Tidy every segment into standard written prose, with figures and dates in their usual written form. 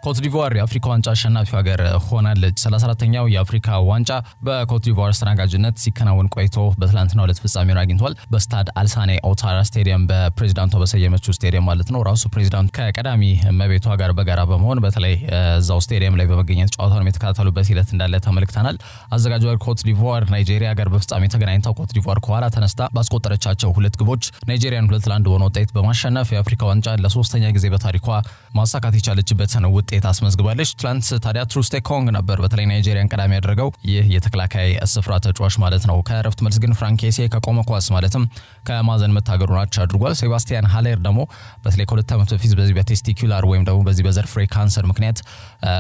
ኮት ዲቮር የአፍሪካ ዋንጫ አሸናፊ ሀገር ሆናለች። 34ኛው የአፍሪካ ዋንጫ በኮት ዲቮር አስተናጋጅነት ሲከናወን ቆይቶ በትላንትናው ዕለት ፍጻሜውን አግኝቷል። በስታድ አልሳኔ ኦታራ ስቴዲየም በፕሬዝዳንቱ በሰየመችው ስቴዲየም ማለት ነው። ራሱ ፕሬዝዳንቱ ከቀዳሚ እመቤቷ ጋር በጋራ በመሆን በተለይ እዛው ስቴዲየም ላይ በመገኘት ጨዋታውን የተከታተሉበት ሂደት እንዳለ ተመልክተናል። አዘጋጇ ኮት ዲቮር ናይጄሪያ ጋር በፍጻሜ ተገናኝተው ኮት ዲቮር ከኋላ ተነስታ ባስቆጠረቻቸው ሁለት ግቦች ናይጄሪያን 2-1 በሆነ ውጤት በማሸነፍ የአፍሪካ ዋንጫ ለሶስተኛ ጊዜ በታሪኳ ማሳካት የቻለችበትን ውጤት አስመዝግባለች። ትላንት ታዲያ ትሩስቴኮንግ ነበር በተለይ ናይጄሪያን ቀዳሚ ያደረገው ይህ የተከላካይ ስፍራ ተጫዋች ማለት ነው። ከረፍት መልስ ግን ፍራንኬሴ ከቆመ ኳስ ማለትም ከማዘን መታገሩን አድርጓል። ሴባስቲያን ሃሌር ደግሞ በተለይ ከሁለት ዓመት በፊት በዚህ በቴስቲኩላር ወይም ደግሞ በዚህ በዘር ፍሬ ካንሰር ምክንያት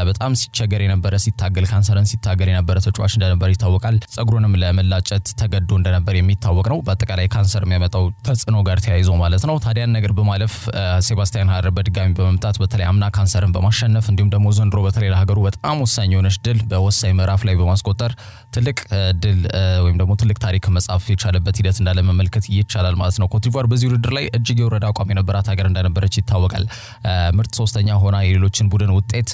በጣም ሲቸገር የነበረ ሲታገል ካንሰርን ሲታገል የነበረ ተጫዋች እንደነበር ይታወቃል። ጸጉሩንም ለመላጨት ተገዶ እንደነበር የሚታወቅ ነው። በአጠቃላይ ካንሰር የሚያመጣው ተጽዕኖ ጋር ተያይዞ ማለት ነው። ታዲያን ነገር በማለፍ ሴባስቲያን ሃሌር በድጋሚ በመምጣት በተለይ አምና ካንሰርን በማሸነፍ እንዲሁም ደግሞ ዘንድሮ በተለይ ለሀገሩ በጣም ወሳኝ የሆነች ድል በወሳኝ ምዕራፍ ላይ በማስቆጠር ትልቅ ድል ወይም ደግሞ ትልቅ ታሪክ መጻፍ የቻለበት ሂደት እንዳለ መመልከት ይቻላል ማለት ነው። ኮት ዲቮር በዚህ ውድድር ላይ እጅግ የወረደ አቋም የነበራት ሀገር እንደነበረች ይታወቃል። ምርጥ ሶስተኛ ሆና የሌሎችን ቡድን ውጤት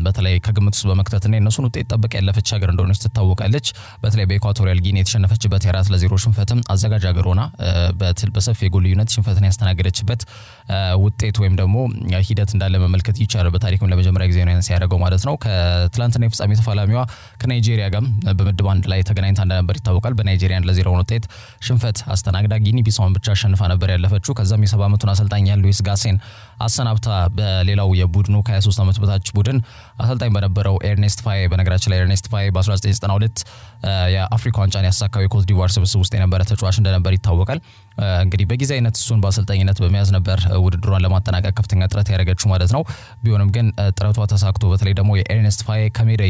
በተለይ ከግምት ውስጥ በመክተትና የነሱን ውጤት ጠብቃ ያለፈች ሀገር እንደሆነች ትታወቃለች። በተለይ በኢኳቶሪያል ጊኒ የተሸነፈችበት 4-0 ሽንፈትም አዘጋጅ ሀገር ሆና በሰፊ የጎል ልዩነት ሽንፈትን ያስተናገደችበት ውጤት ወይም ደግሞ ሂደት እንዳለ መመልከት ይቻላል። በታሪክም ለመጀመሪያ ጊዜ ነው ያደረገው ማለት ነው። ከትላንትና የፍጻሜ ተፋላሚዋ ከናይጄሪያ ጋር በምድብ አንድ ላይ ተገናኝታ እንደነበር ይታወቃል። በናይጄሪያ 1-0 ውጤት ሽንፈት አስተናግዳ ጊኒ ቢሳውን ብቻ አሸንፋ ነበር ያለፈችው። ከዛም የ70 ዓመቱን አሰልጣኝ ሉዊስ ጋሴን አሰናብታ በሌላው የቡድኑ ከ23 ዓመት በታች ቡድን አሰልጣኝ በነበረው ኤርኔስት ፋዬ በነገራችን ላይ ኤርኔስት ፋዬ በ1992 የአፍሪካ ዋንጫን ያሳካው የኮት ዲቮር ስብስብ ውስጥ የነበረ ተጫዋች እንደነበር ይታወቃል። እንግዲህ በጊዜያዊነት እሱን በአሰልጣኝነት በመያዝ ነበር ውድድሯን ለማጠናቀቅ ከፍተኛ ጥረት ያደረገችው ማለት ነው። ቢሆንም ግን ጥረቷ ተሳክቶ በተለይ ደግሞ የኤርኔስት ፋዬ ከሜዳ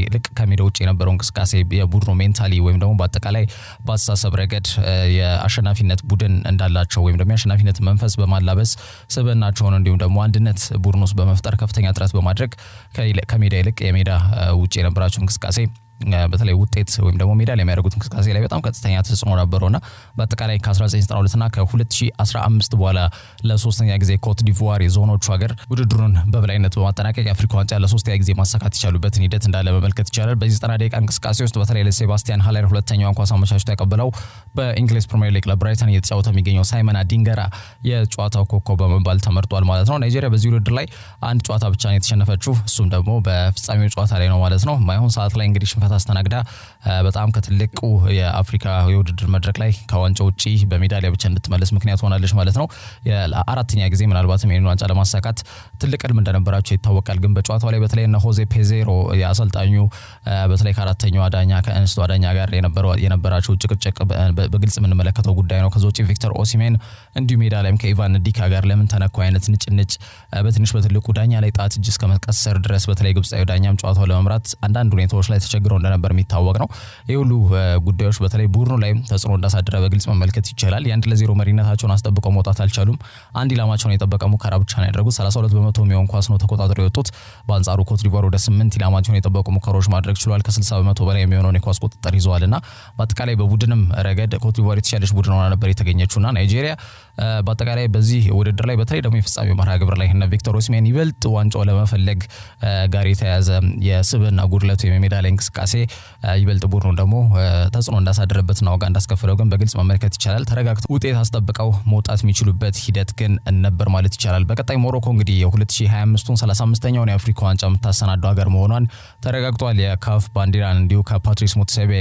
ውጭ የነበረው እንቅስቃሴ የቡድኑ ሜንታሊ ወይም ደግሞ በአጠቃላይ በአስተሳሰብ ረገድ የአሸናፊነት ቡድን እንዳላቸው ወይም ደግሞ የአሸናፊነት መንፈስ በማላበስ ስብዕናቸውን እንዲሁም ደግሞ አንድነት ቡድን ውስጥ በመፍጠር ከፍተኛ ጥረት በማድረግ ከሜዳ ይልቅ የሜዳ ውጭ የነበራቸው እንቅስቃሴ በተለይ ውጤት ወይም ደግሞ ሜዳ ላይ የሚያደርጉት እንቅስቃሴ ላይ በጣም ቀጥተኛ ተጽዕኖ ነበርውና በአጠቃላይ ከ1992 እና ከ2015 በኋላ ለሶስተኛ ጊዜ ኮት ዲቮር የዞኖቹ ሀገር ውድድሩን በበላይነት በማጠናቀቅ የአፍሪካ ዋንጫ ለሶስተኛ ጊዜ ማሳካት የቻሉበትን ሂደት እንዳለ መመልከት ይቻላል። በዚህ 90 ደቂቃ እንቅስቃሴ ውስጥ በተለይ ለሴባስቲያን ሃሌር ሁለተኛውን ኳስ አመቻችቶ ያቀበለው በእንግሊዝ ፕሪሚየር ሊግ ለብራይተን እየተጫወተ የሚገኘው ሳይመን አዲንገራ የጨዋታው ኮከብ በመባል ተመርጧል ማለት ነው። ናይጄሪያ በዚህ ውድድር ላይ አንድ ጨዋታ ብቻ ነው የተሸነፈችው፣ እሱም ደግሞ በፍጻሜው ጨዋታ ላይ ነው ማለት ነው። ማይሆን ሰዓት ላይ እንግዲህ ሽንፈት አስተናግዳ በጣም ከትልቁ የአፍሪካ የውድድር መድረክ ላይ ከዋንጫው ውጪ በሜዳሊያ ብቻ እንድትመለስ ምክንያት ሆናለች ማለት ነው። ለአራተኛ ጊዜ ምናልባትም ይሄን ዋንጫ ለማሳካት ትልቅ ህልም እንደነበራቸው ይታወቃል። ግን በጨዋታው ላይ በተለይ እነ ሆዜ ፔዜሮ የአሰልጣኙ በተለይ ከአራተኛው ዳኛ ከእንስቱ ዳኛ ጋር የነበራቸው ጭቅጭቅ በግልጽ የምንመለከተው ጉዳይ ነው። ከዛ ውጪ ቪክተር ኦሲሜን እንዲሁ ሜዳ ላይም ከኢቫን ዲካ ጋር ለምን ተነኩ አይነት ንጭንጭ በትንሽ በትልቁ ዳኛ ላይ ጣት እጅ እስከ መቀሰር ድረስ በተለይ ግብጻዊ ዳኛም ጨዋታው ለመምራት አንዳንድ ሁኔታዎች ላይ ተቸግረው እንደነበር የሚታወቅ ነው። ይህ ሁሉ ጉዳዮች በተለይ ቡድኑ ላይ ተጽዕኖ እንዳሳደረ በግልጽ መመልከት ይቻላል። የ1-0 መሪነታቸውን አስጠብቀው መውጣት አልቻሉም። አንድ ኢላማቸውን የጠበቀ ሙከራ ብቻ ነው ያደረጉት። 32% የሚሆን ኳስ ነው ተቆጣጥረው የወጡት። በአንጻሩ ኮት ዲቮር ወደ 8 ኢላማቸውን የጠበቁ ሙከራዎች ማድረግ ችሏል። ከ60% በላይ የሚሆነውን የኳስ ቁጥጥር ይዘዋልና በአጠቃላይ በቡድንም ረገድ ኮት ዲቮር የተሻለች ቡድን ሆና ነበር የተገኘችውና ናይጄሪያ በአጠቃላይ በዚህ ውድድር ላይ በተለይ ደግሞ የፍጻሜው መርሃ ግብር ላይ እነ ቪክተር ኦሲሜን ይበልጥ ዋንጫው ለመፈለግ ጋር የተያዘ የስብዕና ጉድለቱ የሜዳ ላይ እንቅስቃሴ ይበልጥ ቡድኑ ደግሞ ተጽዕኖ እንዳሳደረበት ነው ጋር እንዳስከፈለው ግን በግልጽ መመልከት ይቻላል። ተረጋግተው ውጤት አስጠብቀው መውጣት የሚችሉበት ሂደት ግን ነበር ማለት ይቻላል። በቀጣይ ሞሮኮ እንግዲህ የ2025ቱን 35ኛውን የአፍሪካ ዋንጫ የምታሰናደው ሀገር መሆኗን ተረጋግጧል። የካፍ ባንዲራን እንዲሁ ከፓትሪስ ሙትሴቤ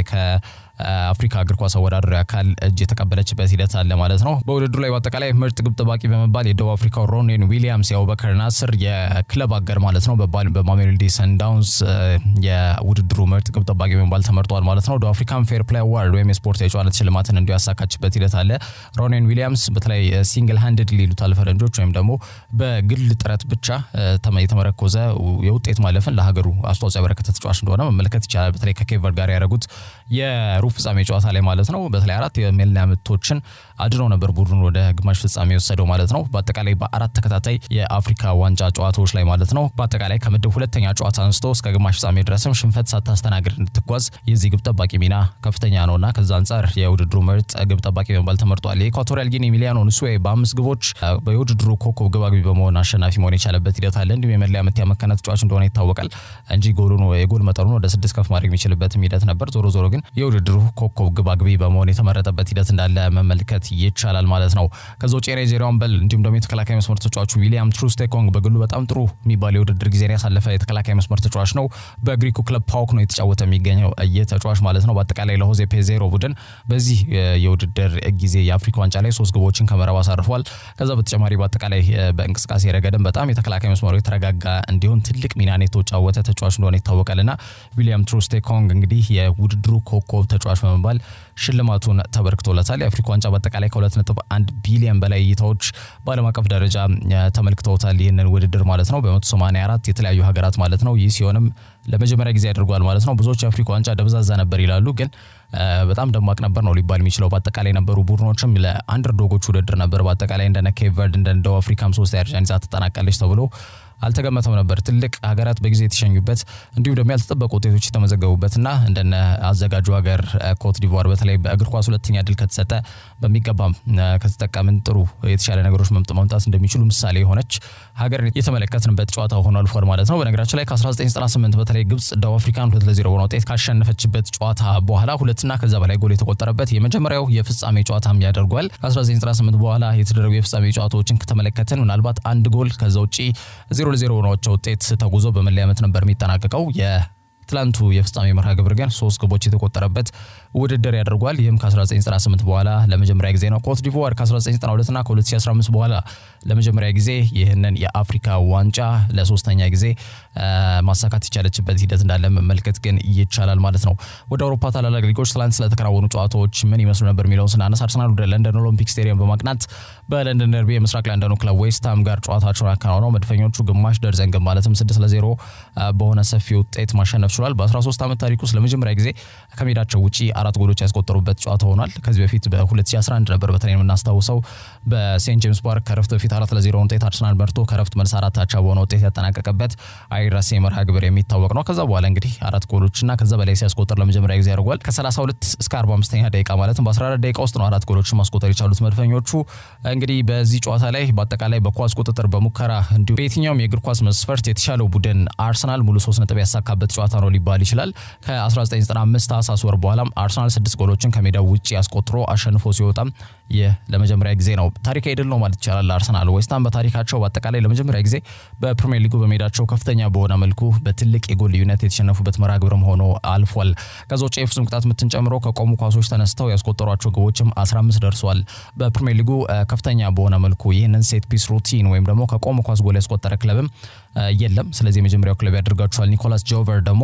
አፍሪካ እግር ኳስ አወዳዳሪ አካል እጅ የተቀበለችበት ሂደት አለ ማለት ነው። በውድድሩ ላይ በአጠቃላይ ምርጥ ግብ ጠባቂ በመባል የደቡብ አፍሪካው ሮኔን ዊሊያምስ የአቡበከር ናስር የክለብ አገር ማለት ነው በማሜሎዲ ሰንዳውንስ የውድድሩ ምርጥ ግብ ጠባቂ በመባል ተመርጧል ማለት ነው። ደቡብ አፍሪካን ፌር ፕሌይ አዋርድ ወይም የስፖርት የጨዋነት ሽልማትን እንዲሁ ያሳካችበት ሂደት አለ። ሮኔን ዊሊያምስ በተለይ ሲንግል ሃንድድ ሊሉታል ፈረንጆች ወይም ደግሞ በግል ጥረት ብቻ የተመረኮዘ የውጤት ማለፍን ለሀገሩ አስተዋጽኦ ያበረከተ ተጫዋች እንደሆነ መመልከት ይቻላል። በተለይ ከኬቨር ጋር ያደረጉት የሩብ ፍጻሜ ጨዋታ ላይ ማለት ነው በተለይ 4 የመለያ ምቶችን አድኖ ነበር ቡድኑ ወደ ግማሽ ፍጻሜ ወሰደው ማለት ነው። በአጠቃላይ በአራት ተከታታይ የአፍሪካ ዋንጫ ጨዋታዎች ላይ ማለት ነው በአጠቃላይ ከምድብ ሁለተኛ ጨዋታ አንስቶ እስከ ግማሽ ፍጻሜ ድረስም ሽንፈት ሳታስተናግድ እንድትጓዝ የዚህ ግብ ጠባቂ ሚና ከፍተኛ ነውና ከዛ አንፃር የውድድሩ ምርጥ ግብ ጠባቂ በመባል ተመርጧል። የኢኳቶሪያል ጊኒ ሚሊያኖ ንሱዌ በ5 ግቦች በውድድሩ ኮከብ ግብ አግቢ በመሆን አሸናፊ መሆን የቻለበት ሂደት አለ። እንዲሁም የመለያ ምት ያመከነ ተጫዋች እንደሆነ ይታወቃል እንጂ የጎል መጠኑን ወደ 6 ከፍ ማድረግ የሚችልበት ሂደት ነበር። ዞሮ ግን የውድድሩ ኮከብ ግብ አግቢ በመሆን የተመረጠበት ሂደት እንዳለ መመልከት ይቻላል ማለት ነው። ከዛ ውጪ ናይጄሪያውን በል እንዲሁም ደግሞ የተከላካይ መስመር ተጫዋቹ ዊሊያም ትሩስቴኮንግ በግሉ በጣም ጥሩ የሚባል የውድድር ጊዜ ያሳለፈ የተከላካይ መስመር ተጫዋች ነው። በግሪኩ ክለብ ፓውክ ነው የተጫወተ የሚገኘው የተጫዋች ማለት ነው። በአጠቃላይ ለሆዜ ፔዜሮ ቡድን በዚህ የውድድር ጊዜ የአፍሪካ ዋንጫ ላይ 3 ግቦችን ከመረብ አሳርፏል። ከዛ በተጨማሪ በአጠቃላይ በእንቅስቃሴ ረገድም በጣም የተከላካይ መስመሩ የተረጋጋ እንዲሆን ትልቅ ሚናን የተጫወተ ተጫዋች እንደሆነ ይታወቃልና ዊሊያም ትሩስቴኮንግ እንግዲህ የውድድሩ ኮከብ ተጫዋች በመባል ሽልማቱን ተበርክቶለታል። የአፍሪካ ዋንጫ በአጠቃላይ ከ2.1 ቢሊዮን በላይ እይታዎች በዓለም አቀፍ ደረጃ ተመልክተውታል ይህንን ውድድር ማለት ነው በ184 የተለያዩ ሀገራት ማለት ነው። ይህ ሲሆንም ለመጀመሪያ ጊዜ ያደርጓል ማለት ነው። ብዙዎች የአፍሪካ ዋንጫ ደብዛዛ ነበር ይላሉ፣ ግን በጣም ደማቅ ነበር ነው ሊባል የሚችለው። በአጠቃላይ የነበሩ ቡድኖችም ለአንደርዶጎች ውድድር ነበር። በአጠቃላይ እንደነ ኬፕ ቨርድ እንደነ ደቡብ አፍሪካም 3 ያርጃን ይዛ ተጠናቀለች ተብሎ አልተገመተም ነበር። ትልቅ ሀገራት በጊዜ የተሸኙበት እንዲሁም ደግሞ ያልተጠበቁ ውጤቶች የተመዘገቡበትና እንደነ አዘጋጁ ሀገር ኮት ዲቮር በተለይ በእግር ኳስ ሁለተኛ ድል ከተሰጠ በሚገባም ከተጠቀምን ጥሩ የተሻለ ነገሮች መምጣት እንደሚችሉ ምሳሌ የሆነች ሀገር የተመለከትንበት ጨዋታ ሆኖ አልፏል ማለት ነው። በነገራችን ላይ ከ1998 በተለይ ግብጽ ደቡብ አፍሪካን 2-0 በሆነ ውጤት ካሸነፈችበት ጨዋታ በኋላ ሁለትና ከዛ በላይ ጎል የተቆጠረበት የመጀመሪያው የፍጻሜ ጨዋታም ያደርጓል። ከ1998 በኋላ የተደረጉ የፍጻሜ ጨዋታዎችን ከተመለከትን ምናልባት አንድ ጎል ከዛ ውጪ 0-0 ሆኖቸው ውጤት ተጉዞ በመለያ ምት ነበር የሚጠናቀቀው። የትላንቱ የፍጻሜ መርሃ ግብር ግን 3 ግቦች የተቆጠረበት ውድድር ያደርጓል። ይህም ከ1998 በኋላ ለመጀመሪያ ጊዜ ነው። ኮት ዲቮር ከ1992 እና ከ2015 በኋላ ለመጀመሪያ ጊዜ ይህንን የአፍሪካ ዋንጫ ለሶስተኛ ጊዜ ማሳካት የቻለችበት ሂደት እንዳለ መመልከት ግን ይቻላል ማለት ነው። ወደ አውሮፓ ታላላቅ ሊጎች ትላንት ስለተከናወኑ ጨዋታዎች ምን ይመስሉ ነበር የሚለውን ስናነሳ አርሰናል ወደ ለንደን ኦሎምፒክ ስቴዲየም በማቅናት በለንደን ደርቢ የምስራቅ ለንደኑ ክለብ ዌስትሃም ጋር ጨዋታቸውን አከናውነው መድፈኞቹ ግማሽ ደርዘን ግን ማለትም 6-0 በሆነ ሰፊ ውጤት ማሸነፍ ችሏል። በ13 ዓመት ታሪክ ውስጥ ለመጀመሪያ ጊዜ ከሜዳቸው ውጪ 4 ጎሎች ያስቆጠሩበት ጨዋታ ሆኗል። ከዚህ በፊት በ2011 ነበር በተለይ የምናስታውሰው በሴንት ጄምስ ፓርክ ከረፍት በፊት 4-0 ውጤት አርሰናል መርቶ ከረፍት መልስ 4 አቻ በሆነ ውጤት ያጠናቀቀበት አይረሴ መርሃ ግብር የሚታወቅ ነው። ከዛ በኋላ እንግዲህ 4 ጎሎችና ከዛ በላይ ሲያስቆጥር ለመጀመሪያ ጊዜ ያደርጓል። ከ32 እስከ 45ኛ ደቂቃ ማለትም በ14 ደቂቃ ውስጥ ነው 4 ጎሎችን ማስቆጠር የቻሉት መድፈኞቹ። እንግዲህ በዚህ ጨዋታ ላይ በአጠቃላይ በኳስ ቁጥጥር በሙከራ እንዲሁ በየትኛውም የእግር ኳስ መስፈርት የተሻለው ቡድን አርሰናል ሙሉ 3 ነጥብ ያሳካበት ጨዋታ ነው ሊባል ይችላል። ከ1995 ታህሳስ ወር በኋላም አርሰናል 6 ጎሎችን ከሜዳው ውጪ ያስቆጥሮ አሸንፎ ሲወጣም ይህ ለመጀመሪያ ጊዜ ነው። ታሪካዊ ድል ነው ማለት ይቻላል። አርሰናል ዌስትሃም በታሪካቸው በአጠቃላይ ለመጀመሪያ ጊዜ በፕሪሚየር ሊጉ በሜዳቸው ከፍተኛ በሆነ መልኩ በትልቅ የጎል ልዩነት የተሸነፉበት መርሃ ግብርም ሆኖ አልፏል። ከዛ ውጪ የፍጹም ቅጣት ምትን ጨምሮ ከቆሙ ኳሶች ተነስተው ያስቆጠሯቸው ግቦችም 15 ደርሷል። በፕሪሚየር ሊጉ ከፍተኛ በሆነ መልኩ ይህንን ሴት ፒስ ሩቲን ወይም ደግሞ ከቆሙ ኳስ ጎል ያስቆጠረ ክለብም የለም። ስለዚህ የመጀመሪያው ክለብ ያደርጋቸዋል። ኒኮላስ ጆቨር ደግሞ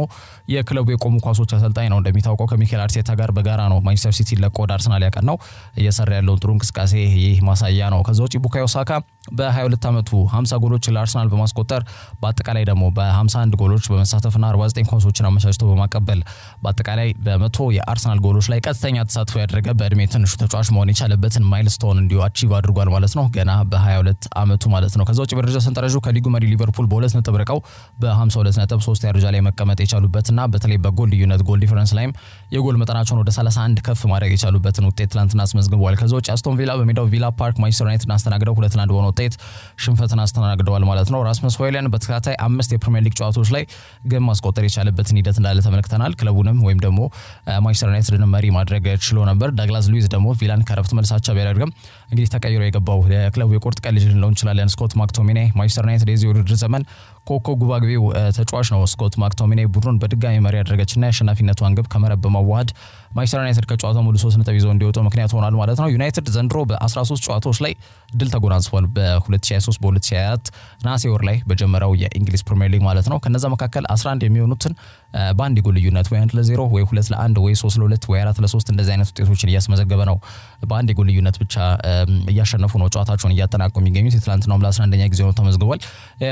የክለቡ የቆሙ ኳሶች አሰልጣኝ ነው። እንደሚታወቀው ከሚኬል አርቴታ ጋር በጋራ ነው ማንቸስተር ሲቲ ለቆ ወደ አርሰናል ያቀናው። እየሰራ ያለውን ጥሩ እንቅስቃሴ ይህ ማሳያ ነው። ከዛ ውጪ ቡካዮ ሳካ በ22 ዓመቱ 50 ጎሎች ለአርሰናል በማስቆጠር በአጠቃላይ ደግሞ በ51 ጎሎች በመሳተፍና 49 ኳሶችን አመቻችቶ በማቀበል በአጠቃላይ በ100 የአርሰናል ጎሎች ላይ ቀጥተኛ ተሳትፎ ያደረገ በእድሜ ትንሹ ተጫዋች መሆን የቻለበትን ማይልስቶን እንዲሁ አቺቭ አድርጓል ማለት ነው። ገና በ22 ዓመቱ ማለት ነው። ከዛ ውጪ በደረጃ ሰንጠረዡ ከሊጉ መሪ ሊቨርፑል በ2 ነጥብ ርቀው በ52 ነጥብ 3 ደረጃ ላይ መቀመጥ የቻሉበትና በተለይ በጎል ልዩነት ጎል ዲፈረንስ ላይም የጎል መጠናቸውን ወደ 31 ከፍ ማድረግ የቻሉበትን ውጤት ትላንትና አስመዝግበዋል። ከዛ ውጪ አስቶን ቪላ በሜዳው ቪላ ፓርክ ማንቸስተር ዩናይትድን አስተናግደው 2-1 በሆነ ውጤት ሽንፈትን አስተናግደዋል ማለት ነው። ራስመስ ሆይሉንድ በተከታታይ 5 የፕሪሚየር ሊግ ጨዋታዎች ላይ ግን ማስቆጠር የቻለበትን ሂደት እንዳለ ተመልክተናል። ክለቡንም ወይም ደግሞ ማንቸስተር ዩናይትድን መሪ ማድረግ ችሎ ነበር። ዳግላስ ሉዊዝ ደግሞ ቪላን ከረፍት መልሳቸው ቢያደርግም እንግዲህ ተቀይሮ የገባው የክለቡ የቁርጥ ቀን ልጅ ልንለው እንችላለን ስኮት ማክቶሚኔ ማንቸስተር ዩናይትድ የዚህ ውድድር ዘመን ኮከብ ግብ አግቢው ተጫዋች ነው። ስኮት ማክቶሚኔ ቡድኑን በድጋሚ መሪ ያደረገችና የአሸናፊነቷን ግብ ከመረብ በማዋሃድ ማንቸስተር ዩናይትድ ከጨዋታው ሙሉ 3 ነጥብ ይዞ እንዲወጡ ምክንያት ሆኗል ማለት ነው። ዩናይትድ ዘንድሮ በ13 ጨዋታዎች ላይ ድል ተጎናጽፏል። በ2023 በ2024 ናሴ ወር ላይ በጀመረው የእንግሊዝ ፕሪሚየር ሊግ ማለት ነው። ከነዛ መካከል 11 የሚሆኑትን በአንድ ጎል ልዩነት ወይ 1-0 ወይ 2-1 ወይ 3-2 ወይ 4-3 እንደዚህ አይነት ውጤቶችን እያስመዘገበ ነው። በአንድ ጎል ልዩነት ብቻ እያሸነፉ ነው ጨዋታቸውን እያጠናቀቁ የሚገኙት። የትላንትናው ለ11ኛ ጊዜ ነው ተመዝግቧል።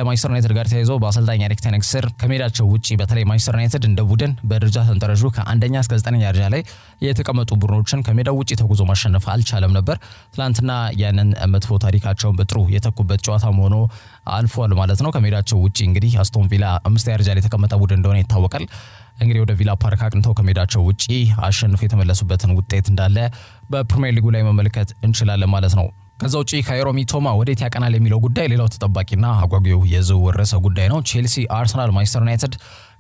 ማንቸስተር ዩናይትድ ጋር ተያይዞ በአሰልጣኝ ኤሪክ ቴን ሃግ ስር ከሜዳቸው ውጪ በተለይ ማንቸስተር ዩናይትድ እንደ ቡድን በደረጃ ተንጠረዡ ከአንደኛ እስከ 9ኛ ደረጃ ላይ የተቀመጡ ቡድኖችን ከሜዳው ውጪ ተጉዞ ማሸነፍ አልቻለም ነበር። ትላንትና ያንን መጥፎ ታሪካቸውን በጥሩ የተኩበት ጨዋታ ሆኖ አልፏል ማለት ነው። ከሜዳቸው ውጪ እንግዲህ አስቶን ቪላ 5ኛ ደረጃ ላይ የተቀመጠ ቡድን እንደሆነ ይታወቃል። እንግዲህ ወደ ቪላ ፓርክ አቅንተው ከሜዳቸው ውጪ አሸንፎ የተመለሱበትን ውጤት እንዳለ በፕሪሚየር ሊጉ ላይ መመልከት እንችላለን ማለት ነው። ከዛ ውጪ ካይሮ ሚቶማ ወዴት ያቀናል የሚለው ጉዳይ ሌላው ተጠባቂና አጓጊው የዝውውር ርዕሰ ጉዳይ ነው። ቼልሲ፣ አርሰናል፣ ማንቸስተር ዩናይትድ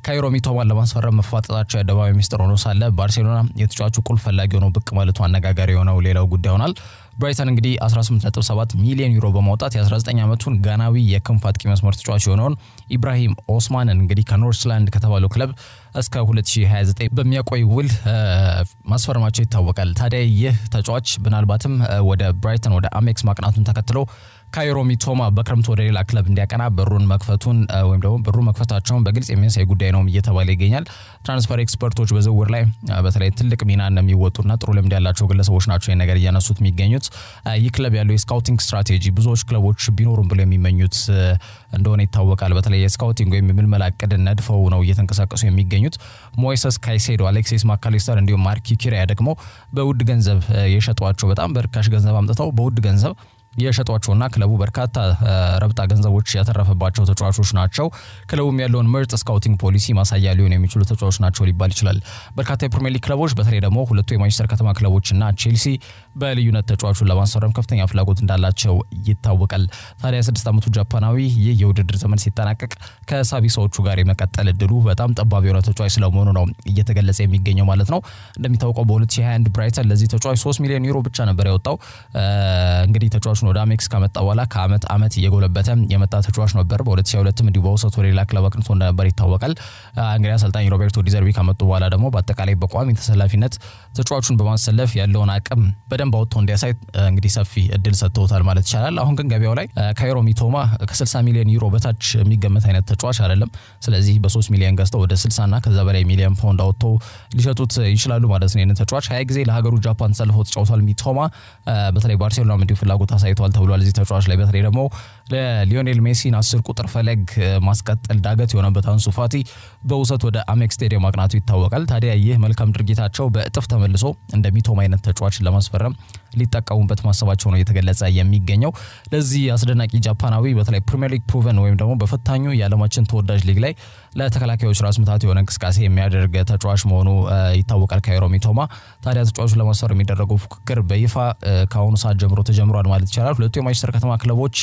ካይሮ ሚቶማን ለማስፈረም መፋጠጣቸው የአደባባይ ሚስጥር ሆኖ ሳለ ባርሴሎና የተጫዋቹ ቁልፍ ፈላጊ ሆኖ ብቅ ማለቱ አነጋጋሪ የሆነው ሌላው ጉዳይ ሆኗል። ብራይተን እንግዲህ 18.7 ሚሊዮን ዩሮ በማውጣት የ19 ዓመቱን ጋናዊ የክንፍ አጥቂ መስመር ተጫዋች የሆነውን ኢብራሂም ኦስማንን እንግዲህ ከኖርትላንድ ከተባለው ክለብ እስከ 2029 በሚያቆይ ውል ማስፈረማቸው ይታወቃል። ታዲያ ይህ ተጫዋች ምናልባትም ወደ ብራይተን ወደ አሜክስ ማቅናቱን ተከትሎ ካይሮ ሚቶማ በክረምት ወደ ሌላ ክለብ እንዲያቀና በሩን መክፈቱን ወይም ደግሞ በሩ መክፈታቸውን በግልጽ የሚያሳይ ጉዳይ ነው እየተባለ ይገኛል። ትራንስፈር ኤክስፐርቶች በዝውውር ላይ በተለይ ትልቅ ሚና እንደሚወጡና ጥሩ ልምድ ያላቸው ግለሰቦች ናቸው ይሄን ነገር እያነሱት የሚገኙት። ይህ ክለብ ያለው የስካውቲንግ ስትራቴጂ ብዙዎች ክለቦች ቢኖሩም ብለው የሚመኙት እንደሆነ ይታወቃል። በተለይ የስካውቲንግ ወይም የምልመላ ዕቅድ ነድፈው ነው እየተንቀሳቀሱ የሚገኙት። ሞይሰስ ካይሴዶ፣ አሌክሲስ ማካሊስተር እንዲሁም ማርክ ኪኪሪያ ደግሞ በውድ ገንዘብ የሸጧቸው በጣም በርካሽ ገንዘብ አምጥተው በውድ ገንዘብ የሸጧቸውና ክለቡ በርካታ ረብጣ ገንዘቦች ያተረፈባቸው ተጫዋቾች ናቸው። ክለቡም ያለውን ምርጥ ስካውቲንግ ፖሊሲ ማሳያ ሊሆን የሚችሉ ተጫዋቾች ናቸው ሊባል ይችላል። በርካታ የፕሪሚየር ሊግ ክለቦች በተለይ ደግሞ ሁለቱ የማንቸስተር ከተማ ክለቦችና ቼልሲ በልዩነት ተጫዋቹን ለማስፈረም ከፍተኛ ፍላጎት እንዳላቸው ይታወቃል። ታዲያ 6 ዓመቱ ጃፓናዊ ይህ የውድድር ዘመን ሲጠናቀቅ ከሳቢ ሰዎቹ ጋር የመቀጠል እድሉ በጣም ጠባብ የሆነ ተጫዋች ስለመሆኑ ነው እየተገለጸ የሚገኘው ማለት ነው። እንደሚታወቀው በ2021 ብራይተን ለዚህ ተጫዋች 3 ሚሊዮን ዩሮ ብቻ ነበር ያወጣው። እንግዲህ ተጫዋቹ ወደ አሜክስ ከመጣ በኋላ ከአመት አመት እየጎለበተ የመጣ ተጫዋች ነበር። በ2022 እንዲሁ በውሰት ወደ ሌላ ክለብ አቅንቶ እንደነበር ይታወቃል። እንግዲህ አሰልጣኝ ሮቤርቶ ዲዘርቢ ከመጡ በኋላ ደግሞ በአጠቃላይ በቋሚ ተሰላፊነት ተጫዋቹን በማሰለፍ ያለውን አቅም በደንብ አውጥቶ እንዲያሳይ እንግዲህ ሰፊ እድል ሰጥተውታል ማለት ይቻላል። አሁን ግን ገበያው ላይ ካይሮ ሚቶማ ከ60 ሚሊዮን ዩሮ በታች የሚገመት አይነት ተጫዋች አይደለም። ስለዚህ በ3 ሚሊዮን ገዝተው ወደ 60 እና ከዛ በላይ ሚሊዮን ፓውንድ አውጥተው ሊሸጡት ይችላሉ ማለት ነው። ይህን ተጫዋች 20 ጊዜ ለሀገሩ ጃፓን ተሰልፎ ተጫውቷል ሚቶማ። በተለይ ባርሴሎና እንዲሁ ፍላጎት አሳይቷል ተብሏል እዚህ ተጫዋች ላይ። በተለይ ደግሞ ለሊዮኔል ሜሲን 10 ቁጥር ፈለግ ማስቀጠል ዳገት የሆነበት አንሱ ፋቲ በውሰት ወደ አሜክስ ስቴዲየም ማቅናቱ ይታወቃል። ታዲያ ይህ መልካም ድርጊታቸው በእጥፍ ተመልሶ እንደ ሚቶማ አይነት ተጫዋችን ለማስፈረም ሊጠቀሙበት ማሰባቸው ነው እየተገለጸ የሚገኘው። ለዚህ አስደናቂ ጃፓናዊ በተለይ ፕሪሚየር ሊግ ፕሩቨን ወይም ደግሞ በፈታኙ የዓለማችን ተወዳጅ ሊግ ላይ ለተከላካዮች ራስ ምታት የሆነ እንቅስቃሴ የሚያደርግ ተጫዋች መሆኑ ይታወቃል ካይሮ ሚቶማ። ታዲያ ተጫዋቹን ለማስፈረም የሚደረገው ፉክክር በይፋ ከአሁኑ ሰዓት ጀምሮ ተጀምሯል ማለት ይቻላል። ሁለቱ የማንቸስተር ከተማ ክለቦች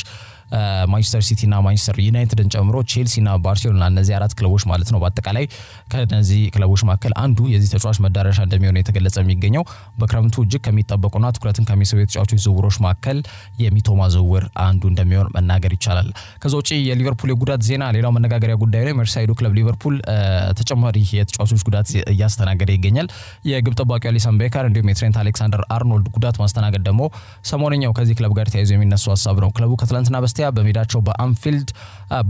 ማንቸስተር ሲቲ እና ማንቸስተር ዩናይትድን ጨምሮ ቼልሲ እና ባርሴሎና እነዚህ 4 ክለቦች ማለት ነው በአጠቃላይ ከነዚህ ክለቦች መካከል አንዱ የዚህ ተጫዋች መዳረሻ እንደሚሆን የተገለጸ የሚገኘው በክረምቱ እጅግ ከሚጠበቁና ትኩረትን ከሚስቡ የተጫዋቾች ዝውውሮች መካከል የሚቶማ ዝውውር አንዱ እንደሚሆን መናገር ይቻላል። ከዛ ውጪ የሊቨርፑል የጉዳት ዜና ሌላው መነጋገሪያ ጉዳይ ነው። ሜርሳይዱ ክለብ ሊቨርፑል ተጨማሪ የተጫዋቾች ጉዳት እያስተናገደ ይገኛል። የግብ ጠባቂው አሊሰን ቤከር እንዲሁም የትሬንት አሌክሳንደር አርኖልድ ጉዳት ማስተናገድ ደግሞ ሰሞንኛው ከዚህ ክለብ ጋር ተያይዞ የሚነሱ ሀሳብ ነው። ክለቡ ከትላንትና በስቲያ በሜዳቸው በአንፊልድ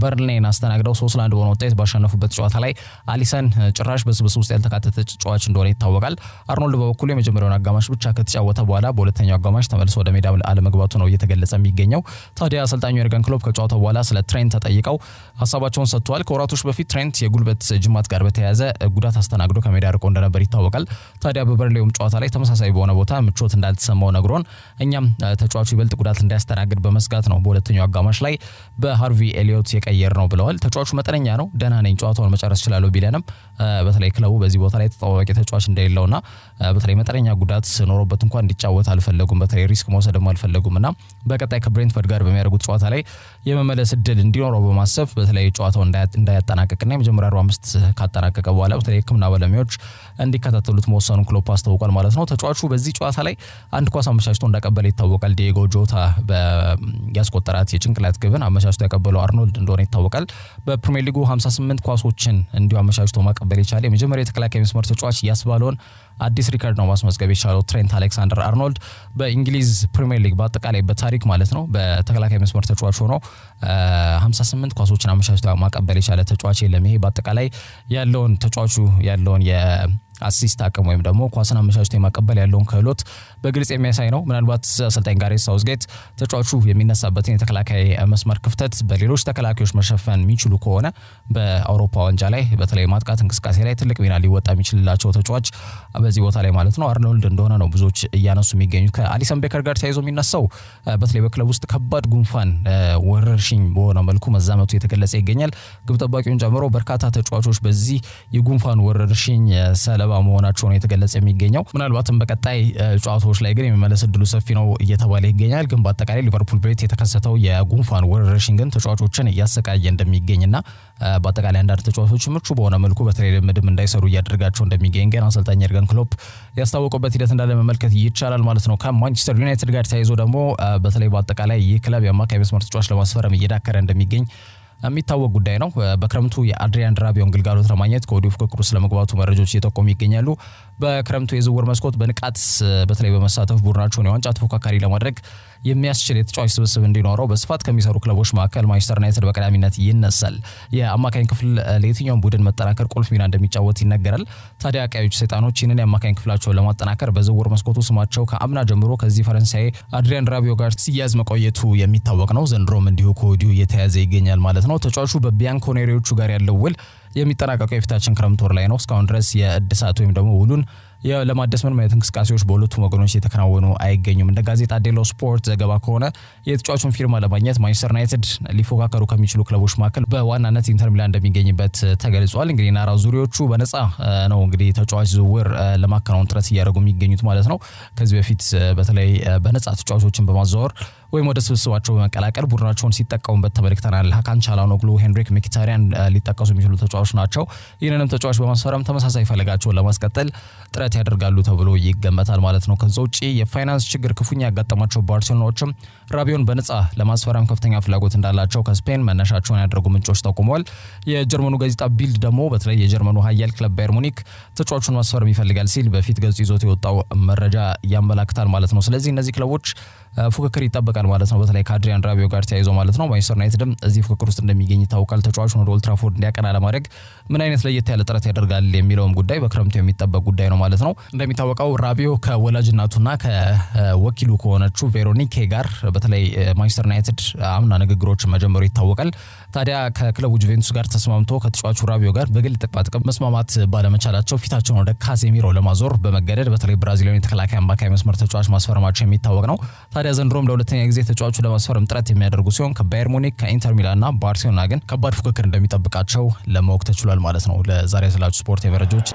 በርንሌን አስተናግደው 3-1 በሆነ ውጤት ባሸነፉበት ጨዋታ ላይ አሊሰን ጭራሽ በስብስብ ውስጥ ያልተካተተ ተጫዋች እንደሆነ ይታወቃል። አርኖልድ በበኩሉ የመጀመሪያውን አጋማሽ ብቻ ከተጫወተ በኋላ በሁለተኛው አጋማሽ ተመልሶ ወደ ሜዳ አለመግባቱ ነው እየተገለጸ የሚገኘው። ታዲያ አሰልጣኙ የርገን ክሎፕ ከጨዋታው በኋላ ስለ ትሬንት ተጠይቀው ሀሳባቸውን ሰጥተዋል። ከወራቶች በፊት ትሬንት የጉልበት ጅማት ጋር በተያያዘ ጉዳት አስተናግዶ ከሜዳ ርቆ እንደነበር ይታወቃል። ታዲያ በበርንሌውም ጨዋታ ላይ ተመሳሳይ በሆነ ቦታ ምቾት እንዳልተሰማው ነግሮን እኛም ተጫዋቹ ይበልጥ ጉዳት እንዳያስተናግድ በመስጋት ነው በሁለተኛው አጋማሽ ላይ በሃርቪ ኤሊዮት የቀየር ነው ብለዋል። ተጫዋቹ መጠነኛ ነው፣ ደህና ነኝ፣ ጨዋታውን መጨረስ ይችላል ቢለንም በተለይ ክለቡ በዚህ ቦታ ላይ ተጠባባቂ ተጫዋች እንደሌለውና በተለይ መጠነኛ ጉዳት ኖሮበት እንኳን እንዲጫወት አልፈለጉም። በተለይ ሪስክ መውሰድም አልፈለጉምና በቀጣይ ከብሬንትፈርድ ጋር በሚያደርጉት ጨዋታ ላይ የመመለስ እድል እንዲኖረው በማሰብ በተለይ ጨዋታው እንዳያጠናቀቅና የመጀመሪያ 45 ካጠናቀቀ በኋላ በተለይ ሕክምና ባለሙያዎች እንዲከታተሉት መወሰኑን ክሎፕ አስታውቋል ማለት ነው። ተጫዋቹ በዚህ ጨዋታ ላይ አንድ ኳስ አመቻችቶ እንዳቀበለ ይታወቃል። ዲዬጎ ጆታ ያስቆጠራት የጭንቅላት ግብን አመቻችቶ ያቀበለው አርኖልድ እንደሆነ ይታወቃል። በፕሪሚየር ሊጉ 58 ኳሶችን እንዲሁ አመቻችቶ ማቀበል የቻለ የመጀመሪያ የተከላካይ መስመር ተጫዋች ያስባለውን አዲስ ሪከርድ ነው ማስመዝገብ የቻለው ትሬንት አሌክሳንደር አርኖልድ በእንግሊዝ ፕሪሚየር ሊግ በአጠቃላይ በታሪክ ማለት ነው በተከላካይ መስመር ተጫዋች ሆኖ 58 ኳሶችን አመቻችቶ ማቀበል የቻለ ተጫዋች የለም። ይሄ በአጠቃላይ ያለውን ተጫዋቹ ያለውን አሲስት አቅም ወይም ደግሞ ኳስን አመቻችቶ የማቀበል ያለውን ክህሎት በግልጽ የሚያሳይ ነው። ምናልባት አሰልጣኝ ጋሬት ሳውዝጌት ተጫዋቹ የሚነሳበትን የተከላካይ መስመር ክፍተት በሌሎች ተከላካዮች መሸፈን የሚችሉ ከሆነ በአውሮፓ ዋንጫ ላይ በተለይ ማጥቃት እንቅስቃሴ ላይ ትልቅ ሚና ሊወጣ የሚችልላቸው ተጫዋች በዚህ ቦታ ላይ ማለት ነው አርኖልድ እንደሆነ ነው ብዙዎች እያነሱ የሚገኙት። ከአሊሰን ቤከር ጋር ተያይዞ የሚነሳው በተለይ በክለብ ውስጥ ከባድ ጉንፋን ወረርሽኝ በሆነ መልኩ መዛመቱ የተገለጸ ይገኛል። ግብ ጠባቂውን ጨምሮ በርካታ ተጫዋቾች በዚህ የጉንፋን ወረርሽኝ ሰለባ መሆናቸው ነው የተገለጸ የሚገኘው። ምናልባትም በቀጣይ ጨዋታዎች ላይ ግን የሚመለስ እድሉ ሰፊ ነው እየተባለ ይገኛል። ግን በአጠቃላይ ሊቨርፑል ቤት የተከሰተው የጉንፋን ወረርሽኝ ግን ተጫዋቾችን እያሰቃየ እንደሚገኝና በአጠቃላይ አንዳንድ ተጫዋቾች ምቹ በሆነ መልኩ በተለይ ልምድም እንዳይሰሩ እያደረጋቸው እንደሚገኝ ገና አሰልጣኝ የርገን ክሎፕ ያስታወቁበት ሂደት እንዳለ መመልከት ይቻላል ማለት ነው። ከማንቸስተር ዩናይትድ ጋር ተያይዞ ደግሞ በተለይ በአጠቃላይ ይህ ክለብ የአማካይ መስመር ተጫዋች ለማስፈረም እየዳከረ እንደሚገኝ የሚታወቅ ጉዳይ ነው። በክረምቱ የአድሪያን ራቢዮን ግልጋሎት ለማግኘት ከወዲሁ ፍክክሩ ስለመግባቱ መረጃዎች እየጠቆሙ ይገኛሉ። በክረምቱ የዝውውር መስኮት በንቃት በተለይ በመሳተፍ ቡድናቸውን የዋንጫ ተፎካካሪ ለማድረግ የሚያስችል የተጫዋች ስብስብ እንዲኖረው በስፋት ከሚሰሩ ክለቦች መካከል ማንቸስተር ዩናይትድ በቀዳሚነት ይነሳል። የአማካኝ ክፍል ለየትኛውም ቡድን መጠናከር ቁልፍ ሚና እንደሚጫወት ይነገራል። ታዲያ ቀዮች ሰይጣኖች ይህንን የአማካኝ ክፍላቸውን ለማጠናከር በዝውውር መስኮቱ ስማቸው ከአምና ጀምሮ ከዚህ ፈረንሳይ አድሪያን ራቢዮ ጋር ሲያዝ መቆየቱ የሚታወቅ ነው። ዘንድሮም እንዲሁ ከወዲሁ እየተያዘ ይገኛል ማለት ነው። ተጫዋቹ በቢያንኮኔሪዎቹ ጋር ያለው ውል የሚጠናቀቀው የፊታችን ክረምት ወር ላይ ነው። እስካሁን ድረስ የእድሳት ወይም ደግሞ ውሉን ለማደስ ምንም አይነት እንቅስቃሴዎች በሁለቱም ወገኖች የተከናወኑ አይገኙም። እንደ ጋዜጣ ዴሎ ስፖርት ዘገባ ከሆነ የተጫዋቹን ፊርማ ለማግኘት ማንቸስተር ዩናይትድ ሊፎካከሩ ከሚችሉ ክለቦች መካከል በዋናነት ኢንተር ሚላን እንደሚገኝበት ተገልጿል። እንግዲህ ናራ ዙሪዎቹ በነፃ ነው እንግዲህ ተጫዋች ዝውውር ለማከናወን ጥረት እያደረጉ የሚገኙት ማለት ነው። ከዚህ በፊት በተለይ በነፃ ተጫዋቾችን በማዘዋወር ወይም ወደ ስብስባቸው በመቀላቀል ቡድናቸውን ሲጠቀሙበት ተመልክተናል። ሀካን ቻላኖግሉ፣ ሄንሪክ ሚኪታሪያን ሊጠቀሱ የሚችሉ ተጫዋቾች ናቸው። ይህንንም ተጫዋች በማስፈረም ተመሳሳይ ፈለጋቸውን ለማስቀጠል ጥረት ያደርጋሉ ተብሎ ይገመታል ማለት ነው። ከዛ ውጪ የፋይናንስ ችግር ክፉኛ ያጋጠማቸው ባርሴሎናዎችም ራቢዮን በነፃ ለማስፈረም ከፍተኛ ፍላጎት እንዳላቸው ከስፔን መነሻቸውን ያደረጉ ምንጮች ጠቁመዋል። የጀርመኑ ጋዜጣ ቢልድ ደግሞ በተለይ የጀርመኑ ኃያል ክለብ ባየር ሙኒክ ተጫዋቹን ማስፈረም ይፈልጋል ሲል በፊት ገጹ ይዞት የወጣው መረጃ ያመላክታል ማለት ነው። ስለዚህ እነዚህ ክለቦች ፉክክር ይጠበቃል ማለት ነው። በተለይ ከአድሪያን ራቢዮ ጋር ተያይዞ ማለት ነው። ማንቸስተር ዩናይትድም እዚህ ፉክክር ውስጥ እንደሚገኝ ይታወቃል። ተጫዋቹን ወደ ኦልድ ትራፎርድ እንዲያቀና ለማድረግ ምን አይነት ለየት ያለ ጥረት ያደርጋል የሚለውም ጉዳይ በክረምቱ የሚጠበቅ ጉዳይ ነው ማለት ነው። እንደሚታወቀው ራቢዮ ከወላጅ እናቱና ከወኪሉ ከሆነችው ቬሮኒኬ ጋር በተለይ ማንቸስተር ዩናይትድ አምና ንግግሮችን መጀመሩ ይታወቃል። ታዲያ ከክለቡ ጁቬንቱስ ጋር ተስማምቶ ከተጫዋቹ ራቢዮ ጋር በግል ጥቅም መስማማት ባለመቻላቸው ፊታቸውን ወደ ካሴሚሮ ለማዞር በመገደድ በተለይ ብራዚላዊን የተከላካይ አማካይ መስመር ተጫዋች ማስፈረማቸው የሚታወቅ ነው። ታዲያ ዘንድሮም ለሁለተኛ ጊዜ ተጫዋቹ ለማስፈረም ጥረት የሚያደርጉ ሲሆን ከባየር ሙኒክ ከኢንተር ሚላንና ባርሴሎና ግን ከባድ ፉክክር እንደሚጠብቃቸው ለማወቅ ተችሏል ማለት ነው። ለዛሬ ያስላችሁ ስፖርት የመረጃዎች